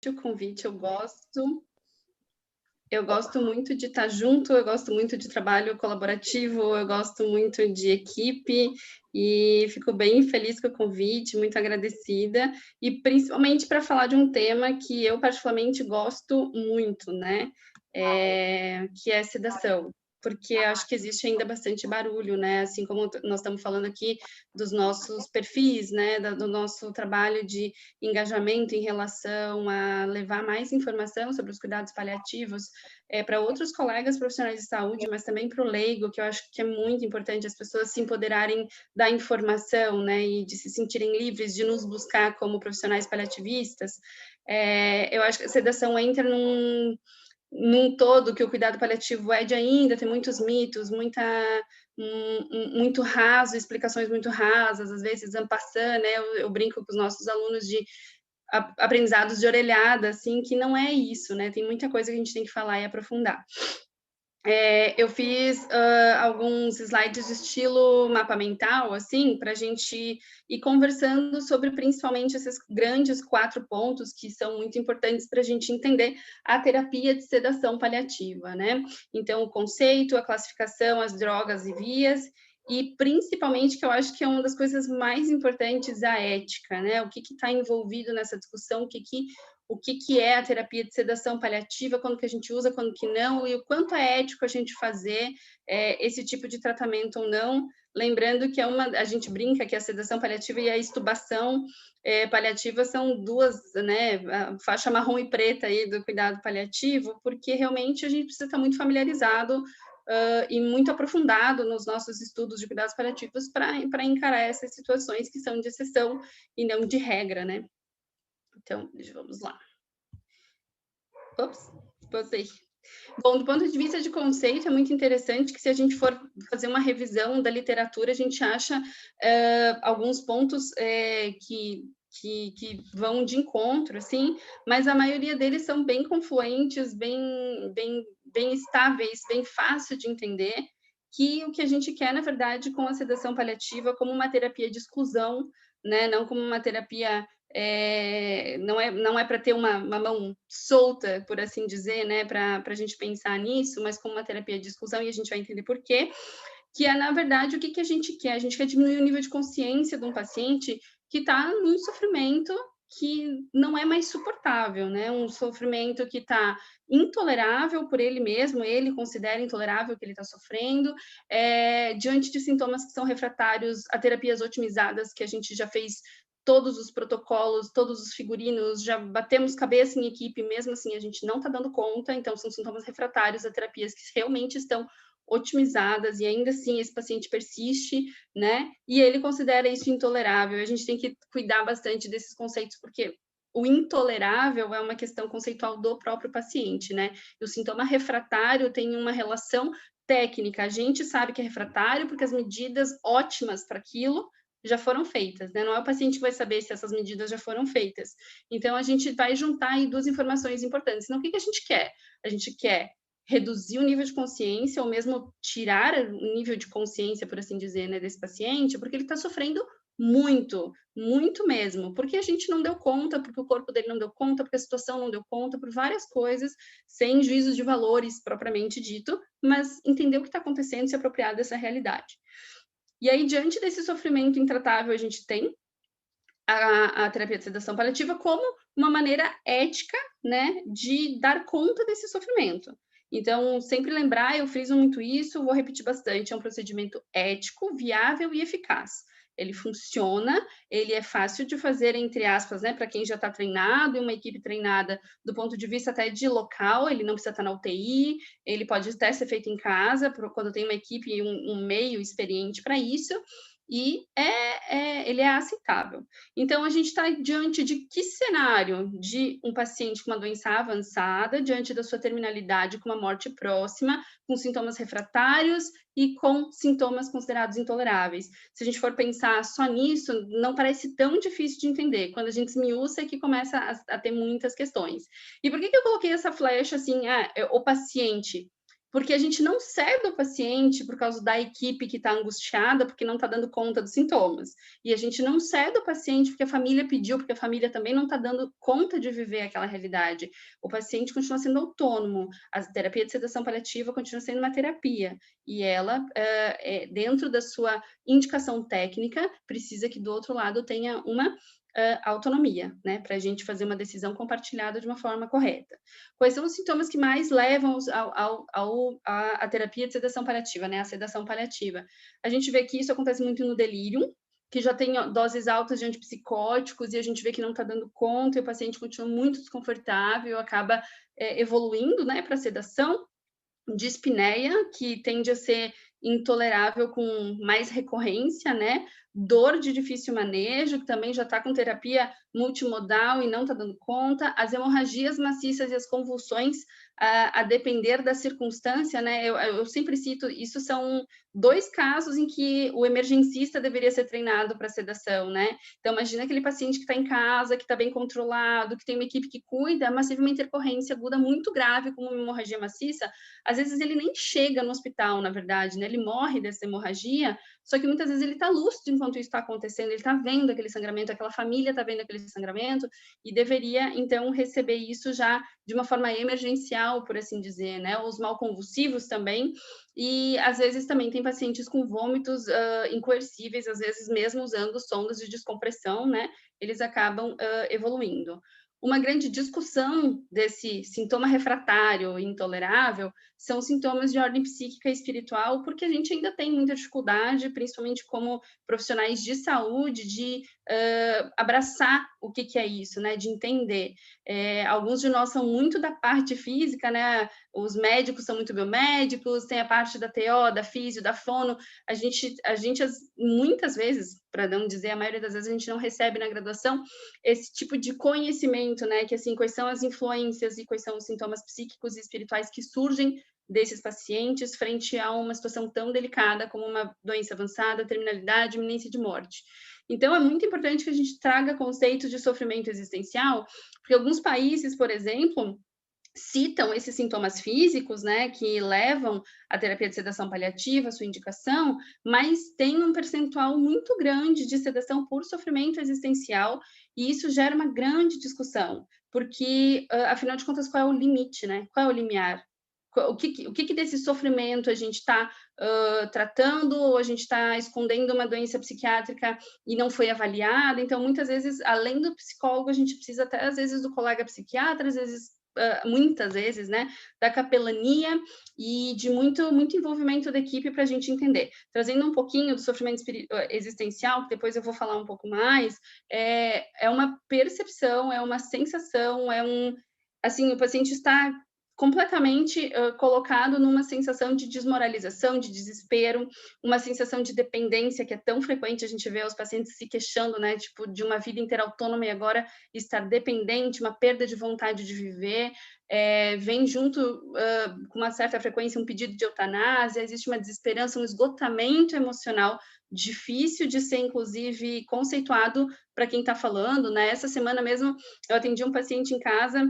o convite, eu gosto muito de estar junto, eu gosto muito de trabalho colaborativo, eu gosto muito de equipe e fico bem feliz com o convite, muito agradecida, e principalmente para falar de um tema que eu particularmente gosto muito, né? Que é sedação, porque acho que existe ainda bastante barulho, né? Assim como nós estamos falando aqui dos nossos perfis, né? Do nosso trabalho de engajamento em relação a levar mais informação sobre os cuidados paliativos para outros colegas profissionais de saúde, mas também para o leigo, que eu acho que é muito importante as pessoas se empoderarem da informação, né? E de se sentirem livres de nos buscar como profissionais paliativistas. Eu acho que a sedação entra num todo que o cuidado paliativo é de ainda, tem muitos mitos, muito raso, explicações muito rasas, às vezes en passant, né? Eu brinco com os nossos alunos de aprendizados de orelhada, assim, que não é isso, né? Tem muita coisa que a gente tem que falar e aprofundar. Eu fiz alguns slides de estilo mapa mental, assim, para a gente ir conversando sobre principalmente esses grandes 4 pontos que são muito importantes para a gente entender a terapia de sedação paliativa, né? Então, o conceito, a classificação, as drogas e vias, e principalmente, que eu acho que é uma das coisas mais importantes, a ética, né? O que está envolvido nessa discussão, o que é a terapia de sedação paliativa, quando que a gente usa, quando que não, e o quanto é ético a gente fazer esse tipo de tratamento ou não. Lembrando que a gente brinca que a sedação paliativa e a extubação paliativa são duas, né, a faixa marrom e preta aí do cuidado paliativo, porque realmente a gente precisa estar muito familiarizado e muito aprofundado nos nossos estudos de cuidados paliativos para encarar essas situações que são de exceção e não de regra, né? Então, vamos lá. Ops, passei. Bom, do ponto de vista de conceito, é muito interessante que se a gente for fazer uma revisão da literatura, a gente acha alguns pontos que vão de encontro, assim, mas a maioria deles são bem confluentes, bem estáveis, bem fácil de entender, que o que a gente quer, na verdade, com a sedação paliativa como uma terapia de exclusão, né, não como uma terapia não é para ter uma mão solta, por assim dizer, né, para a gente pensar nisso, mas como uma terapia de exclusão, e a gente vai entender por quê, que é, na verdade, o que a gente quer? A gente quer diminuir o nível de consciência de um paciente que está num sofrimento que não é mais suportável, né? Um sofrimento que está intolerável por ele mesmo, ele considera intolerável o que ele está sofrendo, diante de sintomas que são refratários a terapias otimizadas, que a gente já fez todos os protocolos, todos os figurinos, já batemos cabeça em equipe, mesmo assim a gente não está dando conta, então são sintomas refratários a terapias que realmente estão otimizadas e ainda assim esse paciente persiste, né? E ele considera isso intolerável. A gente tem que cuidar bastante desses conceitos, porque o intolerável é uma questão conceitual do próprio paciente, né? E o sintoma refratário tem uma relação técnica. A gente sabe que é refratário porque as medidas ótimas para aquilo já foram feitas, né? Não é o paciente que vai saber se essas medidas já foram feitas. Então, a gente vai juntar aí 2 informações importantes. Então, o que a gente quer? A gente quer reduzir o nível de consciência, ou mesmo tirar o nível de consciência, por assim dizer, né, desse paciente, porque ele está sofrendo muito, muito mesmo, porque a gente não deu conta, porque o corpo dele não deu conta, porque a situação não deu conta, por várias coisas, sem juízo de valores propriamente dito, mas entender o que está acontecendo e se apropriar dessa realidade. E aí, diante desse sofrimento intratável, a gente tem a terapia de sedação paliativa como uma maneira ética, né, de dar conta desse sofrimento. Então, sempre lembrar, eu friso muito isso, vou repetir bastante, é um procedimento ético, viável e eficaz. Ele funciona, ele é fácil de fazer, entre aspas, né, para quem já está treinado e uma equipe treinada do ponto de vista até de local, ele não precisa estar na UTI, ele pode até ser feito em casa, quando tem uma equipe e um meio experiente para isso, e ele é aceitável. Então, a gente está diante de que cenário? De um paciente com uma doença avançada, diante da sua terminalidade, com uma morte próxima, com sintomas refratários e com sintomas considerados intoleráveis. Se a gente for pensar só nisso, não parece tão difícil de entender. Quando a gente esmiuça é que começa a ter muitas questões. E por que eu coloquei essa flecha assim, o paciente? porque a gente não cede o paciente por causa da equipe que está angustiada, porque não está dando conta dos sintomas. E a gente não cede o paciente porque a família pediu, porque a família também não está dando conta de viver aquela realidade. O paciente continua sendo autônomo. A terapia de sedação paliativa continua sendo uma terapia. E ela, dentro da sua indicação técnica, precisa que do outro lado tenha uma autonomia, né, para a gente fazer uma decisão compartilhada de uma forma correta. Quais são os sintomas que mais levam à terapia de sedação paliativa, né, a sedação paliativa? A gente vê que isso acontece muito no delírio, que já tem doses altas de antipsicóticos e a gente vê que não está dando conta e o paciente continua muito desconfortável, acaba evoluindo, né, para sedação. Dispneia, que tende a ser intolerável com mais recorrência, né? Dor de difícil manejo, que também já está com terapia multimodal e não está dando conta. As hemorragias maciças e as convulsões, a depender da circunstância, né? Eu sempre cito, isso são 2 casos em que o emergencista deveria ser treinado para sedação, né? Então, imagina aquele paciente que está em casa, que está bem controlado, que tem uma equipe que cuida, mas teve uma intercorrência aguda muito grave, como uma hemorragia maciça. Às vezes ele nem chega no hospital, na verdade, né? Ele morre dessa hemorragia, só que muitas vezes ele está lúcido enquanto isso está acontecendo, ele está vendo aquele sangramento, aquela família está vendo aquele sangramento, e deveria, então, receber isso já de uma forma emergencial, por assim dizer, né? Os mal convulsivos também, e às vezes também tem pacientes com vômitos incoercíveis, às vezes mesmo usando sondas de descompressão, né? Eles acabam evoluindo. Uma grande discussão desse sintoma refratário e intolerável são sintomas de ordem psíquica e espiritual, porque a gente ainda tem muita dificuldade, principalmente como profissionais de saúde, de abraçar o que é isso, né? De entender. Alguns de nós são muito da parte física, né? Os médicos são muito biomédicos, tem a parte da TO, da físio, da fono. A gente muitas vezes, para não dizer a maioria das vezes, a gente não recebe na graduação esse tipo de conhecimento, né? Que assim, quais são as influências e quais são os sintomas psíquicos e espirituais que surgem desses pacientes frente a uma situação tão delicada como uma doença avançada, terminalidade, iminência de morte. Então, é muito importante que a gente traga conceitos de sofrimento existencial, porque alguns países, por exemplo, citam esses sintomas físicos, né, que levam à terapia de sedação paliativa, sua indicação, mas tem um percentual muito grande de sedação por sofrimento existencial, e isso gera uma grande discussão, porque, afinal de contas, qual é o limite, né? Qual é o limiar? O que desse sofrimento a gente está tratando, ou a gente está escondendo uma doença psiquiátrica e não foi avaliada? Então, muitas vezes, além do psicólogo, a gente precisa até, às vezes, do colega psiquiatra, às vezes, muitas vezes, né, da capelania e de muito envolvimento da equipe para a gente entender. Trazendo um pouquinho do sofrimento existencial, que depois eu vou falar um pouco mais, é uma percepção, é uma sensação, assim, o paciente está completamente colocado numa sensação de desmoralização, de desespero, uma sensação de dependência que é tão frequente, a gente vê os pacientes se queixando, né, tipo, de uma vida inteira autônoma e agora estar dependente, uma perda de vontade de viver, vem junto com uma certa frequência um pedido de eutanásia, existe uma desesperança, um esgotamento emocional difícil de ser, inclusive, conceituado para quem está falando, né? Essa semana mesmo eu atendi um paciente em casa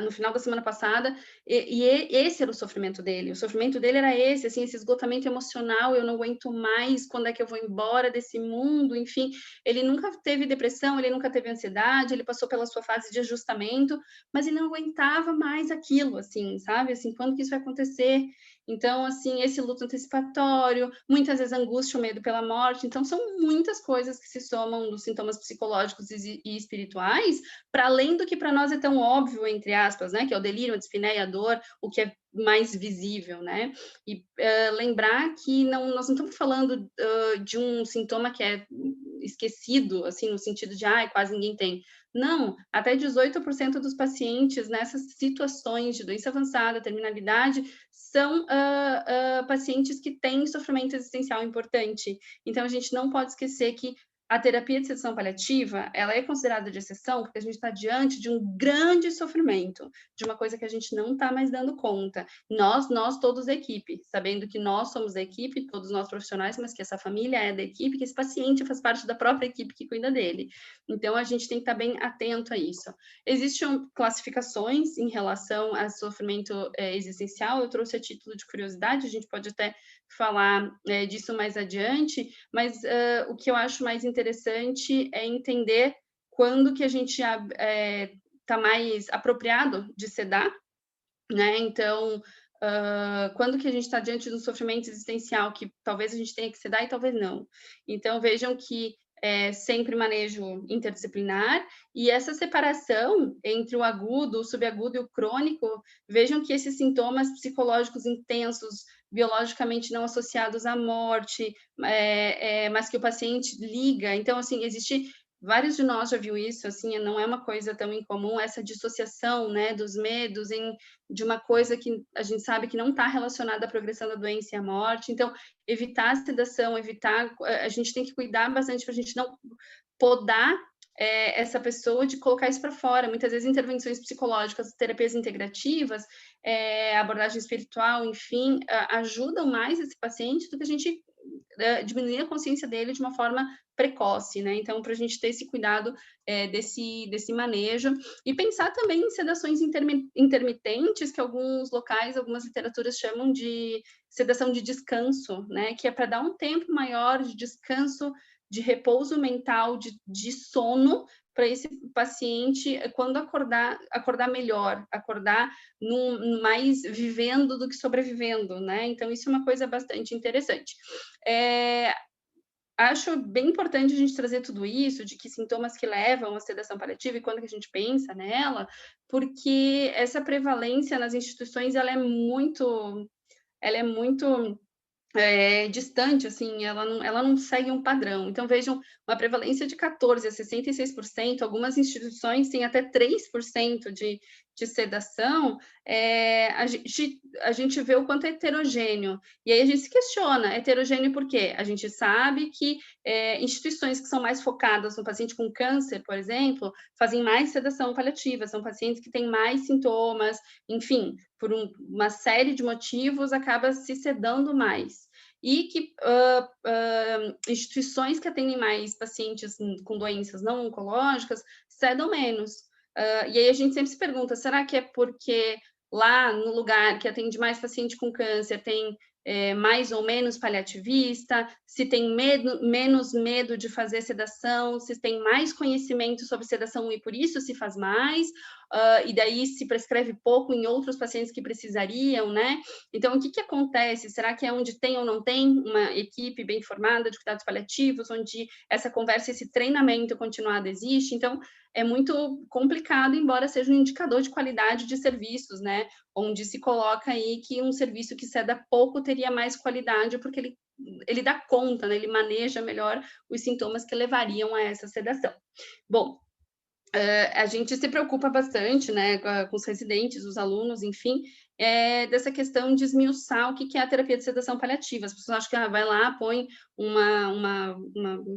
no final da semana passada, esse era o sofrimento dele. O sofrimento dele era esse, assim, esse esgotamento emocional. Eu não aguento mais. Quando é que eu vou embora desse mundo? Enfim, ele nunca teve depressão, ele nunca teve ansiedade, ele passou pela sua fase de ajustamento, mas ele não aguentava mais aquilo, assim, sabe? Assim, quando que isso vai acontecer? Então, assim, esse luto antecipatório, muitas vezes angústia, o medo pela morte. Então, são muitas coisas que se somam dos sintomas psicológicos e espirituais, para além do que para nós é tão óbvio, entre aspas, né, que é o delírio, a dispneia, a dor, o que é mais visível, né? E lembrar que nós não estamos falando de um sintoma que é esquecido, assim, no sentido de, quase ninguém tem. Não, até 18% dos pacientes nessas situações de doença avançada, terminalidade, são pacientes que têm sofrimento existencial importante. Então, a gente não pode esquecer que a terapia de sedação paliativa, ela é considerada de exceção, porque a gente está diante de um grande sofrimento, de uma coisa que a gente não está mais dando conta. Nós todos a equipe, sabendo que nós somos a equipe, todos nós profissionais, mas que essa família é da equipe, que esse paciente faz parte da própria equipe que cuida dele. Então, a gente tem que estar bem atento a isso. Existem classificações em relação a sofrimento existencial, eu trouxe a título de curiosidade, a gente pode até falar disso mais adiante, mas o que eu acho mais interessante é entender quando que a gente está mais apropriado de sedar, né? Então, quando que a gente está diante de um sofrimento existencial que talvez a gente tenha que sedar e talvez não. Então, vejam que é sempre manejo interdisciplinar, e essa separação entre o agudo, o subagudo e o crônico, vejam que esses sintomas psicológicos intensos, biologicamente não associados à morte, mas que o paciente liga. Então, assim, existe vários de nós já viu isso, assim, não é uma coisa tão incomum essa dissociação, né, dos medos de uma coisa que a gente sabe que não está relacionada à progressão da doença e à morte. Então, evitar a sedação, a gente tem que cuidar bastante para a gente não podar essa pessoa de colocar isso para fora. Muitas vezes intervenções psicológicas, terapias integrativas, abordagem espiritual, enfim, ajudam mais esse paciente do que a gente diminuir a consciência dele de uma forma precoce, né? Então, para a gente ter esse cuidado desse manejo e pensar também em sedações intermitentes, que alguns locais, algumas literaturas chamam de sedação de descanso, né? Que é para dar um tempo maior de descanso, de repouso mental, de sono, para esse paciente, quando acordar melhor, acordar mais vivendo do que sobrevivendo, né? Então, isso é uma coisa bastante interessante. Acho bem importante a gente trazer tudo isso, de que sintomas que levam à sedação paliativa e quando que a gente pensa nela, porque essa prevalência nas instituições ela é muito distante, assim, ela não segue um padrão. Então, vejam, uma prevalência de 14% a 66%, algumas instituições têm até 3% de sedação, a gente vê o quanto é heterogêneo. E aí a gente se questiona, é heterogêneo por quê? A gente sabe que instituições que são mais focadas no paciente com câncer, por exemplo, fazem mais sedação paliativa, são pacientes que têm mais sintomas, enfim, por uma série de motivos, acaba se sedando mais. E que instituições que atendem mais pacientes com doenças não oncológicas sedam menos. E aí a gente sempre se pergunta, será que é porque lá no lugar que atende mais paciente com câncer tem mais ou menos paliativista, se tem menos medo de fazer sedação, se tem mais conhecimento sobre sedação e por isso se faz mais, e daí se prescreve pouco em outros pacientes que precisariam, né? Então, o que que acontece? Será que é onde tem ou não tem uma equipe bem formada de cuidados paliativos, onde essa conversa, esse treinamento continuado existe? Então, é muito complicado, embora seja um indicador de qualidade de serviços, né? Onde se coloca aí que um serviço que ceda pouco teria mais qualidade, porque ele dá conta, né? Ele maneja melhor os sintomas que levariam a essa sedação. Bom, a gente se preocupa bastante, né, com os residentes, os alunos, enfim, dessa questão de esmiuçar o que é a terapia de sedação paliativa. As pessoas acham que vai lá, põe uma